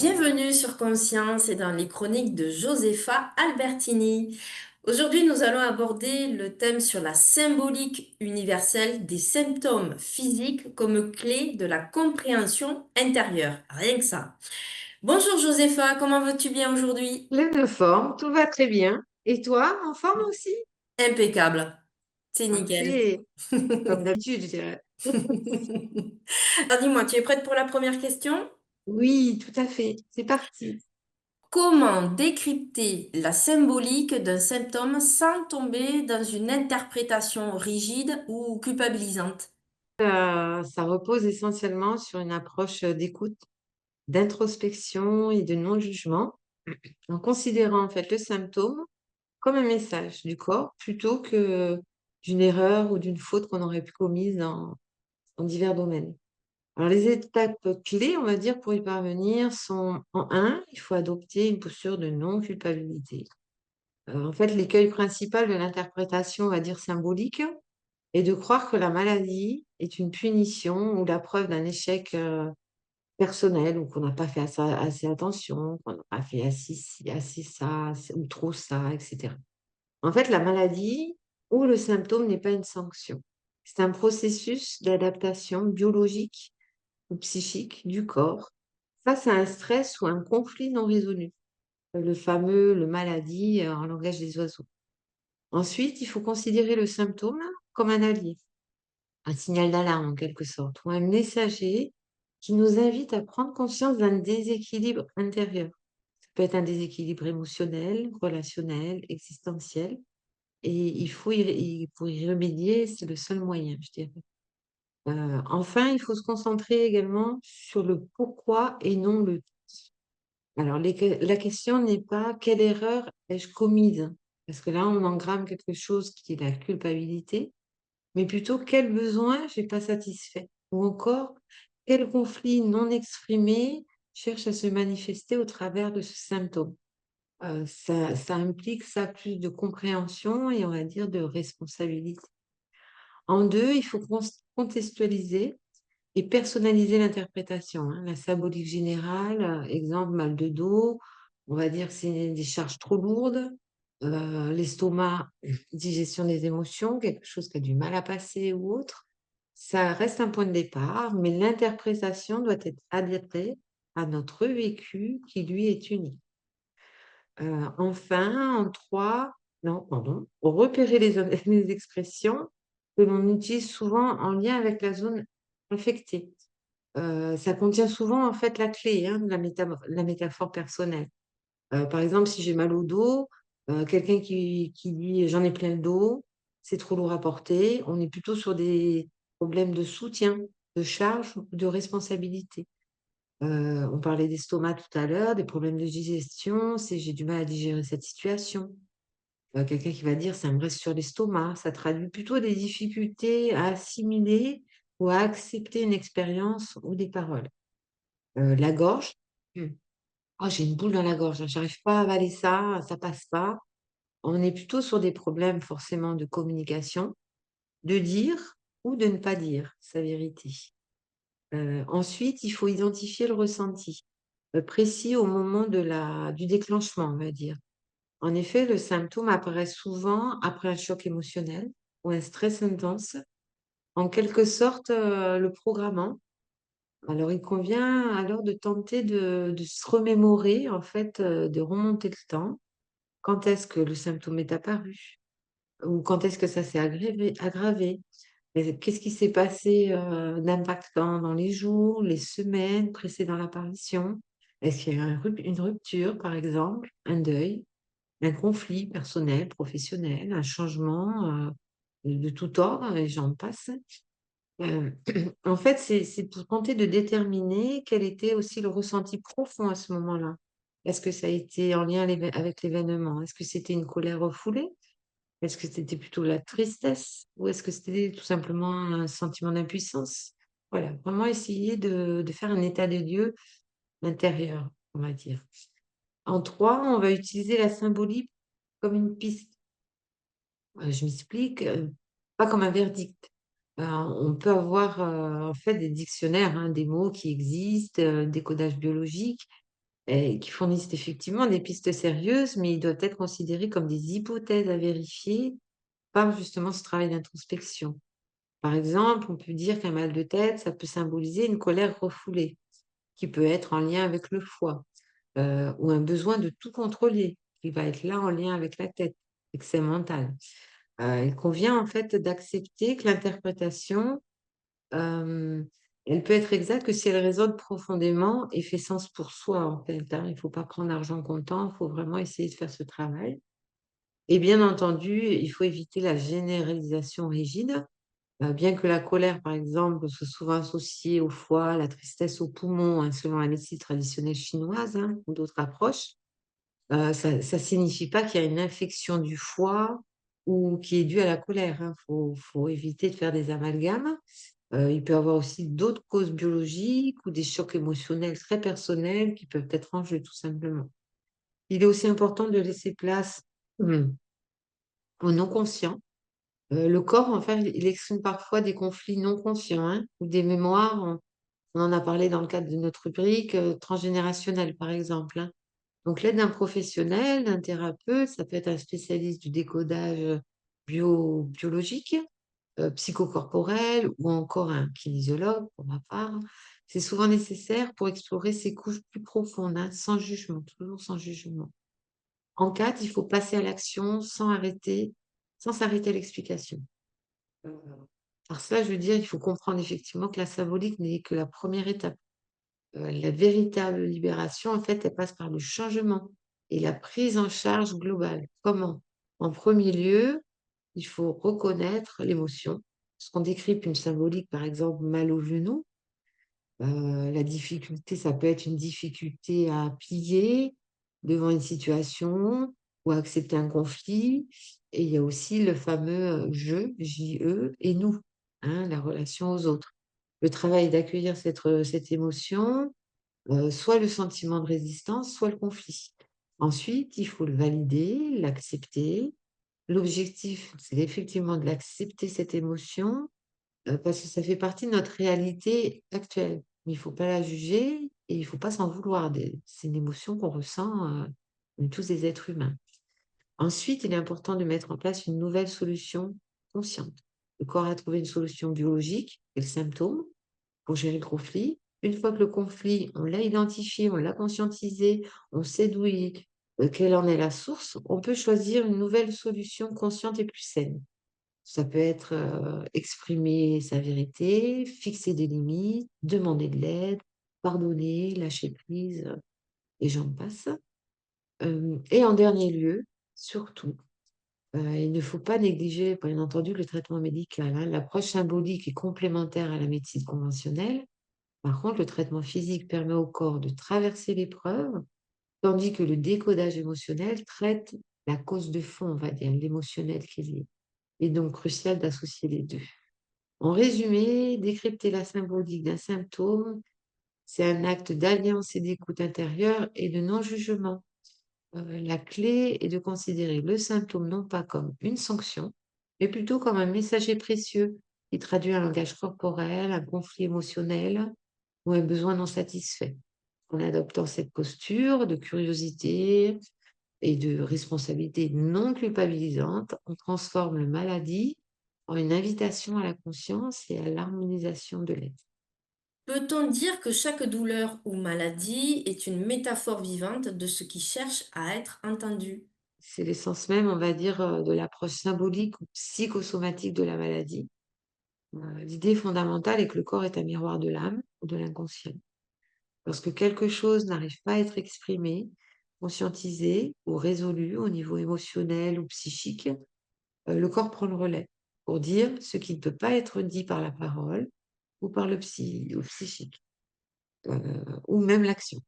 Bienvenue sur Conscience et dans les chroniques de Josefa Albertini. Aujourd'hui, nous allons aborder le thème sur la symbolique universelle des symptômes physiques comme clé de la compréhension intérieure. Rien que ça. Bonjour Josefa, comment vas-tu bien aujourd'hui? Pleine de forme, tout va très bien. Et toi, en forme aussi? Impeccable. C'est nickel. Parfait, comme d'habitude, je dirais. Alors dis-moi, tu es prête pour la première question? Oui, tout à fait. C'est parti. Comment décrypter la symbolique d'un symptôme sans tomber dans une interprétation rigide ou culpabilisante? Ça repose essentiellement sur une approche d'écoute, d'introspection et de non-jugement, en considérant en fait le symptôme comme un message du corps plutôt que d'une erreur ou d'une faute qu'on aurait pu commise dans divers domaines. Alors, les étapes clés, on va dire, pour y parvenir sont en un, il faut adopter une posture de non-culpabilité. En fait, l'écueil principal de l'interprétation, on va dire symbolique, est de croire que la maladie est une punition ou la preuve d'un échec, personnel ou qu'on n'a pas fait assez attention, qu'on n'a pas fait assez ça, assez ou trop ça et cetera. En fait, la maladie ou le symptôme n'est pas une sanction. C'est un processus d'adaptation biologique ou psychique du corps face à un stress ou un conflit non résolu, le maladie, en langage des oiseaux. Ensuite, il faut considérer le symptôme comme un allié, un signal d'alarme en quelque sorte, ou un messager qui nous invite à prendre conscience d'un déséquilibre intérieur. Ça peut être un déséquilibre émotionnel, relationnel, existentiel, et pour y remédier, c'est le seul moyen, je dirais. Enfin, il faut se concentrer également sur le pourquoi et non le alors, la question n'est pas: «Quelle erreur ai-je commise?» parce que là, on engramme quelque chose qui est la culpabilité, mais plutôt: «Quel besoin j'ai pas satisfait?» ou encore: «Quel conflit non exprimé cherche à se manifester au travers de ce symptôme?» Ça implique ça plus de compréhension et on va dire de responsabilité. En 2, il faut contextualiser et personnaliser l'interprétation, hein. La symbolique générale, exemple, mal de dos, on va dire que c'est des charges trop lourdes. L'estomac, digestion des émotions, quelque chose qui a du mal à passer ou autre. Ça reste un point de départ, mais l'interprétation doit être adaptée à notre vécu qui, lui, est unique. Enfin, en 3, non, pardon, repérer les expressions que l'on utilise souvent en lien avec la zone affectée. Ça contient souvent, en fait, la clé, hein, de la métaphore personnelle. Par exemple, si j'ai mal au dos, quelqu'un qui dit: «J'en ai plein le dos, c'est trop lourd à porter», on est plutôt sur des problèmes de soutien, de charge ou de responsabilité. On parlait d'estomac tout à l'heure, des problèmes de digestion, c'est: «J'ai du mal à digérer cette situation». Quelqu'un qui va dire: «Ça me reste sur l'estomac», ça traduit plutôt des difficultés à assimiler ou à accepter une expérience ou des paroles. La gorge, mmh. «Oh, j'ai une boule dans la gorge, j'arrive pas à avaler ça, ça passe pas». On est plutôt sur des problèmes forcément de communication, de dire ou de ne pas dire sa vérité. Ensuite, il faut identifier le ressenti, précis au moment du déclenchement, on va dire. En effet, le symptôme apparaît souvent après un choc émotionnel ou un stress intense, en quelque sorte, le programmant. Alors, il convient alors de tenter de se remémorer, en fait, de remonter le temps. Quand est-ce que le symptôme est apparu? Ou quand est-ce que ça s'est aggravé? Et qu'est-ce qui s'est passé, d'impactant dans les jours, les semaines précédant l'apparition? Est-ce qu'il y a eu une rupture, par exemple, un deuil, un conflit personnel, professionnel, un changement, de tout ordre et j'en passe? Heu, en fait, c'est pour tenter de déterminer quel était aussi le ressenti profond à ce moment-là. Est-ce que ça a été en lien avec l'événement? Est-ce que c'était une colère refoulée? Est-ce que c'était plutôt la tristesse? Ou est-ce que c'était tout simplement un sentiment d'impuissance? Voilà, vraiment essayer de faire un état des lieux intérieur, on va dire. En 3, on va utiliser la symbolique comme une piste. Je m'explique, pas comme un verdict. On peut avoir, en fait des dictionnaires, hein, des mots qui existent, des codages biologiques, et qui fournissent effectivement des pistes sérieuses, mais ils doivent être considérés comme des hypothèses à vérifier par justement ce travail d'introspection. Par exemple, on peut dire qu'un mal de tête, ça peut symboliser une colère refoulée, qui peut être en lien avec le foie, ou un besoin de tout contrôler, qui va être là en lien avec la tête et que c'est mental. Il convient en fait d'accepter que l'interprétation, hem, elle peut être exacte que si elle résonne profondément et fait sens pour soi, en fait, hein. Il ne faut pas prendre argent comptant, il faut vraiment essayer de faire ce travail et bien entendu, il faut éviter la généralisation rigide. Bien que la colère, par exemple, soit souvent associée au foie, la tristesse aux poumons, hein, selon la médecine traditionnelle chinoise, hein, ou d'autres approches, ça signifie pas qu'il y a une infection du foie ou qui est due à la colère, hein. Faut éviter de faire des amalgames. Il peut y avoir aussi d'autres causes biologiques ou des chocs émotionnels très personnels qui peuvent être en jeu, tout simplement. Il est aussi important de laisser place, mmh, au non conscient. Le corps, en fait, il exprime parfois des conflits non conscients, hein, ou des mémoires, on en a parlé dans le cadre de notre rubrique, transgénérationnelle, par exemple, hein. Donc l'aide d'un professionnel, d'un thérapeute, ça peut être un spécialiste du décodage, biologique, psychocorporel ou encore un kinésiologue, pour ma part. C'est souvent nécessaire pour explorer ces couches plus profondes, hein, sans jugement, toujours sans jugement. En cas, il faut passer à l'action sans s'arrêter à l'explication. Heu, Par cela, je veux dire, il faut comprendre effectivement que la symbolique n'est que la première étape. La véritable libération, en fait, elle passe par le changement et la prise en charge globale. Comment? En premier lieu, il faut reconnaître l'émotion. Parce qu'on décrypte une symbolique, par exemple, mal au genou, la difficulté, ça peut être une difficulté à plier devant une situation ou à accepter un conflit et il y a aussi le fameux, «je», J-E et «nous», hein, la relation aux autres. Le travail est d'accueillir cette émotion, soit le sentiment de résistance, soit le conflit. Ensuite, il faut le valider, l'accepter. L'objectif, c'est effectivement de l'accepter cette émotion, parce que ça fait partie de notre réalité actuelle. Mais il faut pas la juger et il faut pas s'en vouloir des c'est une émotion qu'on ressent, on est tous des êtres humains. Ensuite, il est important de mettre en place une nouvelle solution consciente. Le corps a trouvé une solution biologique, et le symptôme, pour gérer le conflit. Une fois que le conflit, on l'a identifié, on l'a conscientisé, on sait quelle en est la source, on peut choisir une nouvelle solution consciente et plus saine. Ça peut être, exprimer sa vérité, fixer des limites, demander de l'aide, pardonner, lâcher prise, et j'en passe. Et en dernier lieu, surtout, il ne faut pas négliger, bien entendu, le traitement médical, hein. L'approche symbolique est complémentaire à la médecine conventionnelle. Par contre, le traitement physique permet au corps de traverser l'épreuve, tandis que le décodage émotionnel traite la cause de fond, on va dire, l'émotionnel qui est lié. Il est donc crucial d'associer les 2. En résumé, décrypter la symbolique d'un symptôme, c'est un acte d'alliance et d'écoute intérieure et de non-jugement. La clé est de considérer le symptôme non pas comme une sanction, mais plutôt comme un messager précieux qui traduit un langage corporel, un conflit émotionnel ou un besoin non satisfait. En adoptant cette posture de curiosité et de responsabilité non culpabilisante, on transforme la maladie en une invitation à la conscience et à l'harmonisation de l'être. Peut-on dire que chaque douleur ou maladie est une métaphore vivante de ce qui cherche à être entendu? C'est l'essence même, on va dire, de l'approche symbolique ou psychosomatique de la maladie. L'idée fondamentale est que le corps est un miroir de l'âme ou de l'inconscient. Lorsque quelque chose n'arrive pas à être exprimé, conscientisé ou résolu au niveau émotionnel ou psychique, le corps prend le relais pour dire ce qui ne peut pas être dit par la parole ou par le psychique, ou même l'action.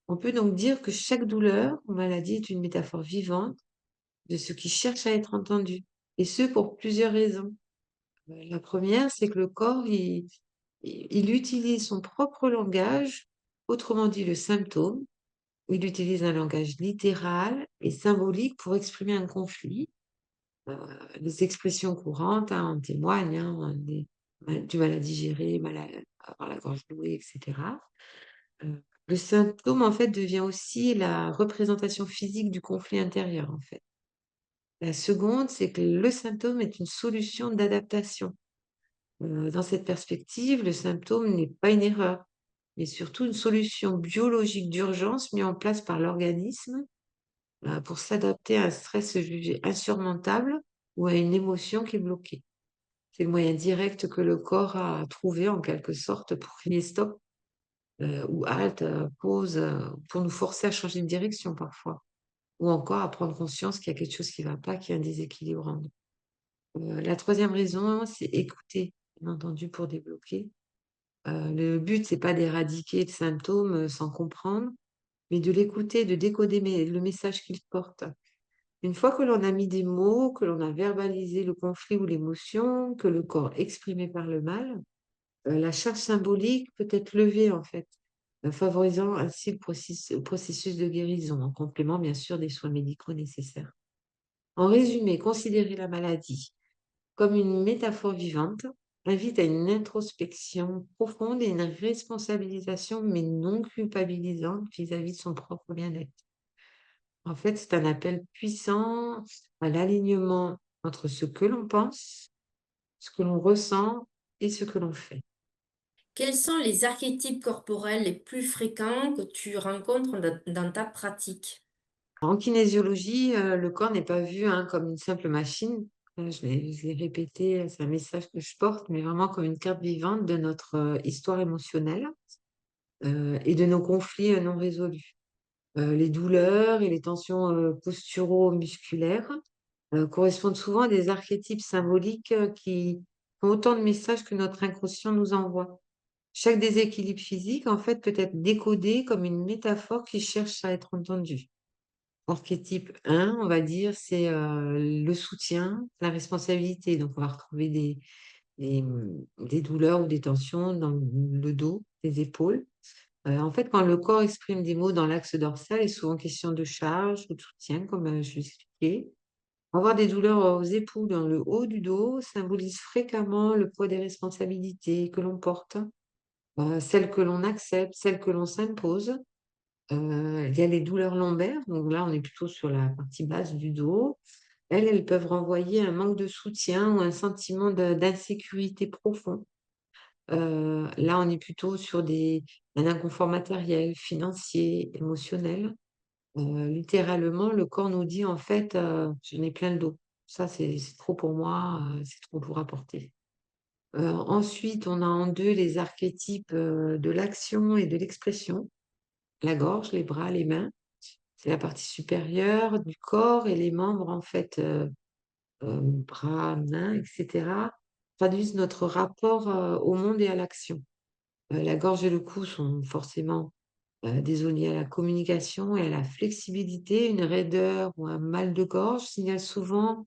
On peut donc dire que chaque douleur ou maladie est une métaphore vivante de ce qui cherche à être entendu, et ce pour plusieurs raisons. La première, c'est que le corps, il utilise son propre langage, autrement dit le symptôme. Il utilise un langage littéral et symbolique pour exprimer un conflit. Heu, les expressions courantes, hein, en témoignent, hein, du mal à digérer, mal à avoir la gorge nouée et cetera. Le symptôme, en fait, devient aussi la représentation physique du conflit intérieur, en fait. La seconde, c'est que le symptôme est une solution d'adaptation. Dans cette perspective, le symptôme n'est pas une erreur, mais surtout une solution biologique d'urgence mise en place par l'organisme pour s'adapter à un stress jugé insurmontable ou à une émotion qui est bloquée. C'est le moyen direct que le corps a trouvé en quelque sorte pour crier stop ou halte, pause, pour nous forcer à changer de direction parfois, ou encore à prendre conscience qu'il y a quelque chose qui ne va pas, qu'il y a un déséquilibre en nous. La troisième raison, c'est écouter, bien entendu, pour débloquer. Le but, c'est pas d'éradiquer le symptôme, sans comprendre, mais de l'écouter, de décoder le message qu'il porte. Une fois que l'on a mis des mots, que l'on a verbalisé le conflit ou l'émotion, que le corps exprimé par le mal, la charge symbolique peut être levée en fait, favorisant ainsi le processus de guérison, en complément bien sûr des soins médicaux nécessaires. En résumé, considérer la maladie comme une métaphore vivante invite à une introspection profonde et une responsabilisation, mais non culpabilisante vis-à-vis de son propre bien-être. En fait, c'est un appel puissant à l'alignement entre ce que l'on pense, ce que l'on ressent et ce que l'on fait. Quels sont les archétypes corporels les plus fréquents que tu rencontres dans ta pratique? En kinésiologie, le corps n'est pas vu, hein, comme une simple machine. Je l'ai répété, c'est un message que je porte, mais vraiment comme une carte vivante de notre, histoire émotionnelle, et de nos conflits, non résolus. Les douleurs et les tensions, posturaux-musculaires, correspondent souvent à des archétypes symboliques, qui ont autant de messages que notre inconscient nous envoie. Chaque déséquilibre physique, en fait, peut être décodé comme une métaphore qui cherche à être entendue. Archétype 1, on va dire, c'est, le soutien, la responsabilité. Donc on va retrouver des douleurs ou des tensions dans le dos, les épaules. En fait, quand le corps exprime des mots dans l'axe dorsal, il est souvent question de charge ou de soutien, comme, je l'expliquais. Avoir des douleurs aux épaules, dans le haut du dos, symbolise fréquemment le poids des responsabilités que l'on porte, celles que l'on accepte, celles que l'on s'impose. Il y a les douleurs lombaires, donc là, on est plutôt sur la partie basse du dos. Elles peuvent renvoyer un manque de soutien ou un sentiment d'insécurité profond. Là, on est plutôt sur un inconfort matériel, financier, émotionnel. Littéralement, le corps nous dit en fait, «J'en ai plein le dos. Ça, c'est trop pour moi, c'est trop pour apporter». Ensuite, on a en 2 les archétypes, de l'action et de l'expression. La gorge, les bras, les mains. C'est la partie supérieure du corps et les membres en fait, bras, mains et cetera, traduisent notre rapport, au monde et à l'action. La gorge et le cou sont forcément, des zones liées à la communication et à la flexibilité. Une raideur ou un mal de gorge signale souvent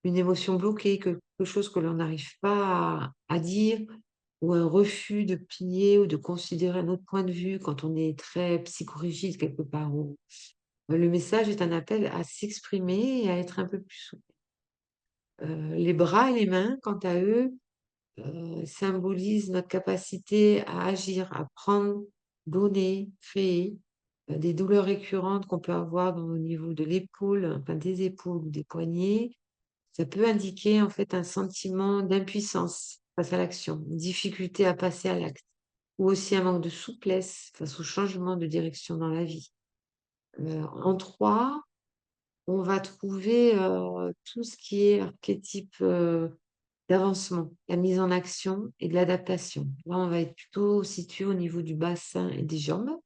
une émotion bloquée, quelque chose que l'on n'arrive pas à dire ou un refus de plier ou de considérer un autre point de vue quand on est très psychorigide quelque part. Le message est un appel à s'exprimer et à être un peu plus souple. Les bras et les mains, quant à eux, symbolisent notre capacité à agir, à prendre, donner, créer. Des douleurs récurrentes qu'on peut avoir au niveau de l'épaule, enfin des épaules ou des poignets, ça peut indiquer en fait un sentiment d'impuissance face à l'action, une difficulté à passer à l'acte ou aussi un manque de souplesse face au changement de direction dans la vie. En 3, on va trouver, tout ce qui est archétype, d'avancement, la mise en action et de l'adaptation. Là, on va être plutôt situé au niveau du bassin et des jambes.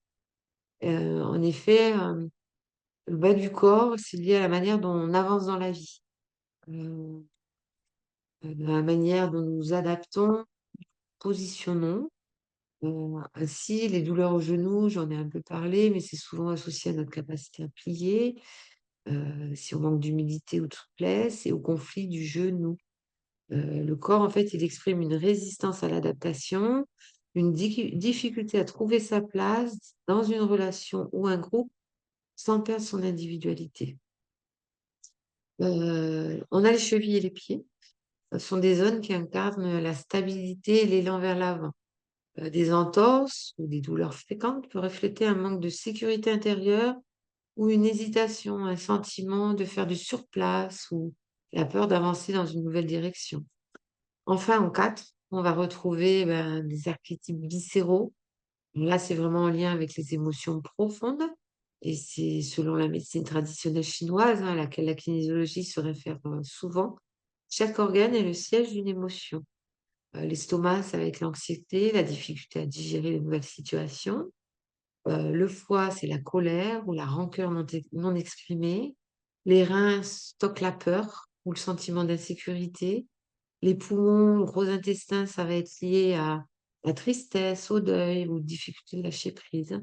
En effet, le bas du corps, c'est lié à la manière dont on avance dans la vie, heu, de la manière dont nous nous adaptons, positionnons. Ainsi, les douleurs aux genoux, j'en ai un peu parlé, mais c'est souvent associé à notre capacité à plier, si on manque d'humidité ou de souplesse et au conflit du genou. Le corps, en fait, il exprime une résistance à l'adaptation, une difficulté à trouver sa place dans une relation ou un groupe sans perdre son individualité. On a les chevilles et les pieds. Ce sont des zones qui incarnent la stabilité et l'élan vers l'avant. Des entorses ou des douleurs fréquentes peuvent refléter un manque de sécurité intérieure ou une hésitation, un sentiment de faire du surplace ou la peur d'avancer dans une nouvelle direction. Enfin, en 4, on va retrouver, des archétypes viscéraux. Là, c'est vraiment en lien avec les émotions profondes et c'est selon la médecine traditionnelle chinoise, hein, à laquelle la kinésiologie se réfère, souvent. Chaque organe est le siège d'une émotion. L'estomac, ça va être l'anxiété, la difficulté à digérer les nouvelles situations. Le foie, c'est la colère ou la rancœur non exprimée. Les reins stockent la peur ou le sentiment d'insécurité. Les poumons, le gros intestin, ça va être lié à la tristesse, au deuil ou difficulté de lâcher prise.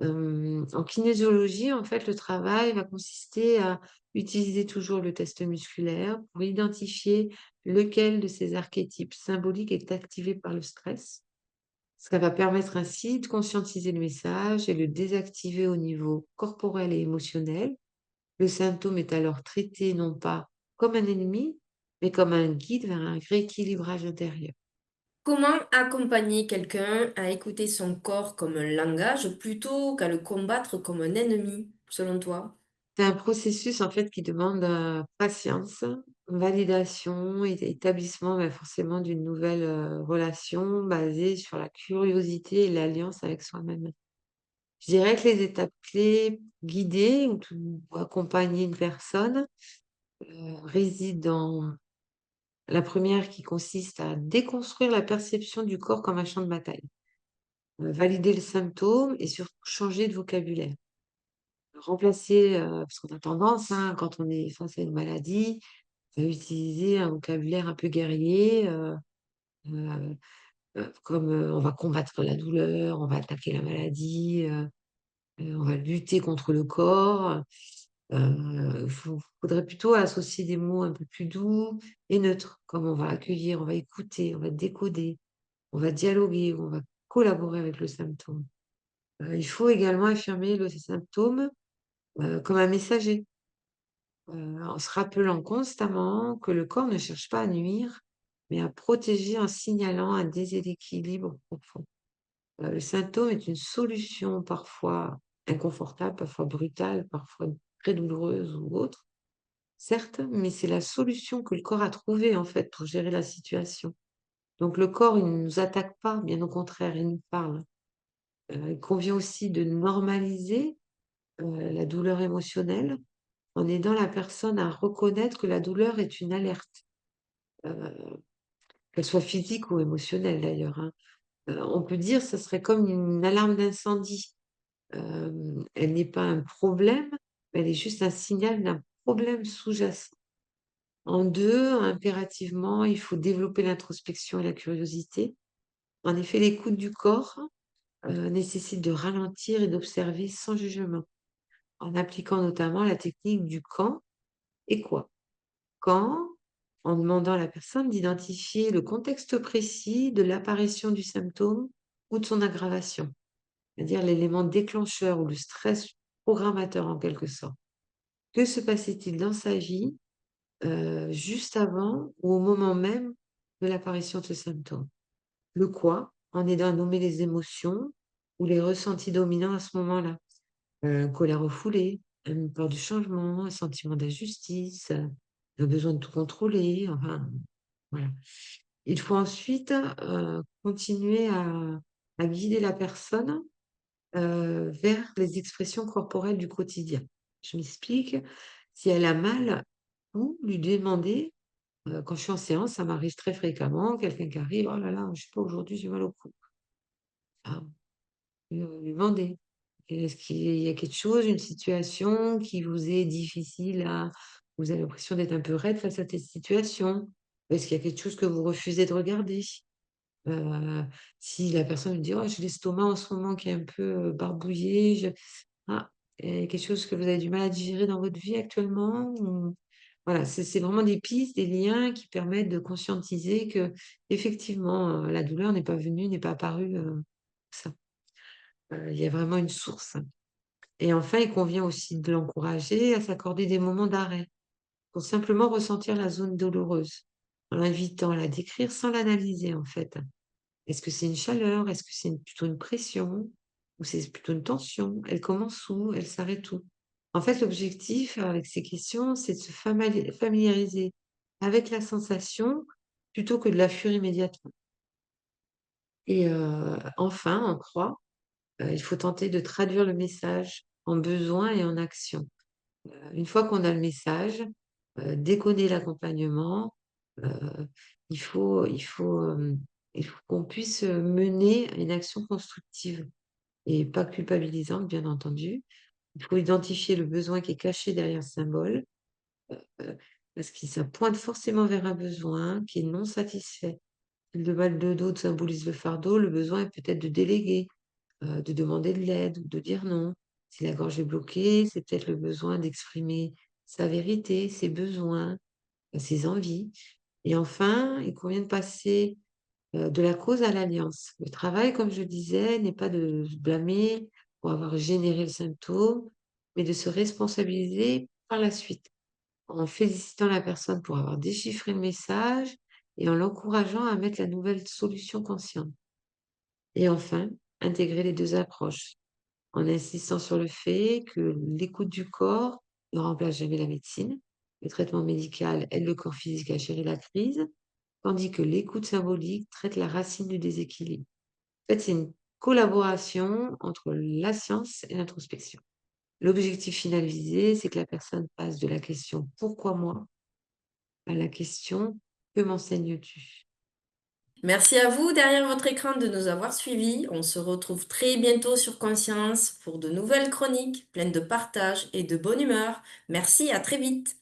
En kinésiologie, en fait, le travail va consister à utiliser toujours le test musculaire pour identifier lequel de ces archétypes symboliques est activé par le stress. Ça va permettre ainsi de conscientiser le message et le désactiver au niveau corporel et émotionnel. Le symptôme est alors traité non pas comme un ennemi, mais comme un guide vers un rééquilibrage intérieur. Comment accompagner quelqu'un à écouter son corps comme un langage plutôt qu'à le combattre comme un ennemi, selon toi? C'est un processus en fait qui demande, patience, validation et établissement, forcément d'une nouvelle, relation basée sur la curiosité et l'alliance avec soi-même. Je dirais que les étapes clés, guider ou accompagner une personne, résident dans la première qui consiste à déconstruire la perception du corps comme un champ de bataille, valider le symptôme et surtout changer de vocabulaire. Remplacer, parce qu'on a tendance, hein, quand on est face à une maladie, à utiliser un vocabulaire un peu guerrier, heu comme, on va combattre la douleur, on va attaquer la maladie, on va lutter contre le corps. Faudrait plutôt associer des mots un peu plus doux et neutres, comme on va accueillir, on va écouter, on va décoder, on va dialoguer, on va collaborer avec le symptôme. Il faut également affirmer le symptôme, comme un messager. En se rappelant constamment que le corps ne cherche pas à nuire, mais à protéger en signalant un déséquilibre profond. Le symptôme est une solution parfois inconfortable, parfois brutale, parfois très douloureuse ou autre, certes, mais c'est la solution que le corps a trouvée en fait pour gérer la situation. Donc le corps, il ne nous attaque pas, bien au contraire, il nous parle. Il convient aussi de normaliser, la douleur émotionnelle en aidant la personne à reconnaître que la douleur est une alerte, heu, qu'elle soit physique ou émotionnelle d'ailleurs, hein. On peut dire ça serait comme une alarme d'incendie. Elle n'est pas un problème, elle est juste un signal d'un problème sous-jacent. En 2, impérativement, il faut développer l'introspection et la curiosité. En effet, l'écoute du corps, nécessite de ralentir et d'observer sans jugement, en appliquant notamment la technique du quand et quoi. Quand, en demandant à la personne d'identifier le contexte précis de l'apparition du symptôme ou de son aggravation, c'est-à-dire l'élément déclencheur ou le stress programmateur en quelque sorte. Que se passait-il dans sa vie, juste avant ou au moment même de l'apparition de ce symptôme? Le quoi, en aidant à nommer les émotions ou les ressentis dominants à ce moment-là. Colère refoulée, une peur du changement, un sentiment d'injustice, le besoin de tout contrôler, enfin, voilà. Il faut ensuite, continuer à guider la personne, vers les expressions corporelles du quotidien. Je m'explique, si elle a mal, ou lui demander, quand je suis en séance, ça m'arrive très fréquemment, quelqu'un qui arrive: «Oh là là, je sais pas, aujourd'hui j'ai mal au cou». Ah, lui demander: «Est-ce qu'il y a quelque chose, une situation qui vous est difficile à vous avez l'impression d'être un peu raide face à cette situation? Est-ce qu'il y a quelque chose que vous refusez de regarder?» Heu, Si la personne me dit: «Oh, j'ai l'estomac en ce moment qui est un peu, barbouillé, je» ah, quelque chose que vous avez du mal à digérer dans votre vie actuellement? Ou voilà, c'est vraiment des pistes, des liens qui permettent de conscientiser qu'effectivement, la douleur n'est pas venue, n'est pas apparue, ça. Il y a vraiment une source et enfin, il convient aussi de l'encourager à s'accorder des moments d'arrêt pour simplement ressentir la zone douloureuse, en l'invitant à la décrire sans l'analyser, en fait. Est-ce que c'est une chaleur? Est-ce que c'est plutôt une pression? Ou c'est plutôt une tension? Elle commence où? Elle s'arrête où? En fait, l'objectif avec ces questions, c'est de se familiariser avec la sensation plutôt que de la fuir immédiatement. Et enfin, en croix, il faut tenter de traduire le message en besoin et en action. Une fois qu'on a le message, décoder l'accompagnement, heu, il faut qu'on puisse, mener une action constructive et pas culpabilisante, bien entendu. Il faut identifier le besoin qui est caché derrière ce symbole, heu, parce que ça pointe forcément vers un besoin qui est non satisfait. Le mal de dos symbolise le fardeau, le besoin est peut-être de déléguer, de demander de l'aide ou de dire non. Si la gorge est bloquée, c'est peut-être le besoin d'exprimer sa vérité, ses besoins, ses envies. Et enfin, il convient de passer, de la cause à l'alliance. Le travail, comme je disais, n'est pas de se blâmer pour avoir généré le symptôme, mais de se responsabiliser par la suite, en félicitant la personne pour avoir déchiffré le message et en l'encourageant à mettre la nouvelle solution consciente. Et enfin, intégrer les 2 approches, en insistant sur le fait que l'écoute du corps ne remplace jamais la médecine. Le traitement médical aide le corps physique à gérer la crise, tandis que l'écoute symbolique traite la racine du déséquilibre. En fait, c'est une collaboration entre la science et l'introspection. L'objectif final visé, c'est que la personne passe de la question «Pourquoi moi?» à la question «Que m'enseignes-tu?» Merci à vous derrière votre écran de nous avoir suivis. On se retrouve très bientôt sur Conscience pour de nouvelles chroniques pleines de partage et de bonne humeur. Merci, à très vite.